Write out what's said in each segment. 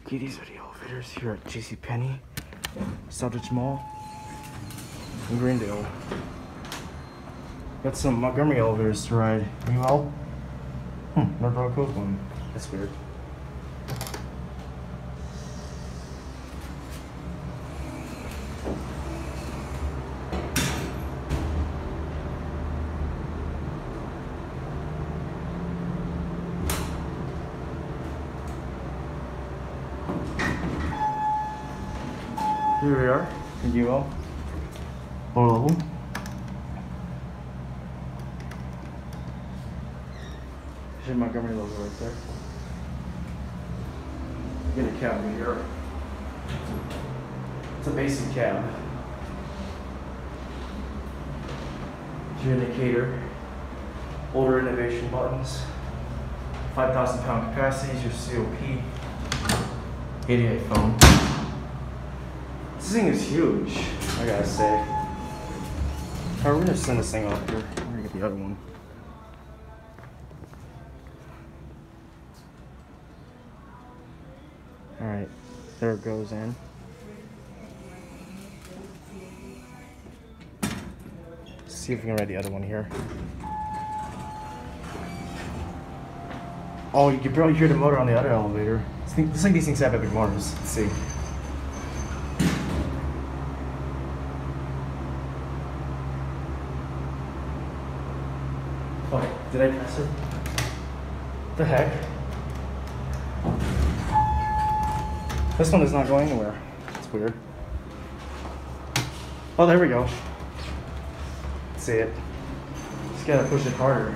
Okay, these are the elevators here at JCPenney, Southridge Mall, in Greendale. Got some Montgomery elevators to ride. Can you help? Never brought a code one. That's weird. Here we are, in UL, lower level. There's Montgomery logo right there. Get a cab here. It's a basic cab. Your indicator, older innovation buttons, 5,000 pound capacities, your COP, 88 phone. This thing is huge, I gotta say. Alright, we're gonna send this thing off here. We're gonna get the other one. Alright, there it goes in. Let's see if we can ride the other one here. Oh, you can barely hear the motor on the other elevator. I think these things have epic motors. Let's see. Oh, did I press it? What the heck? This one is not going anywhere. It's weird. Oh, there we go. See it. Just gotta push it harder.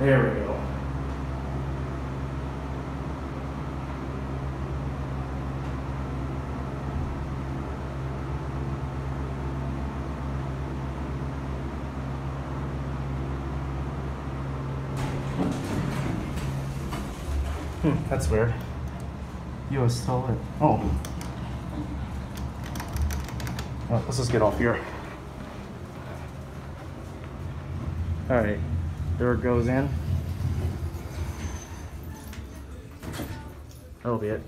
There we go. That's weird. You stole it. Oh. Well, let's just get off here. Alright, there it goes in. That'll be it.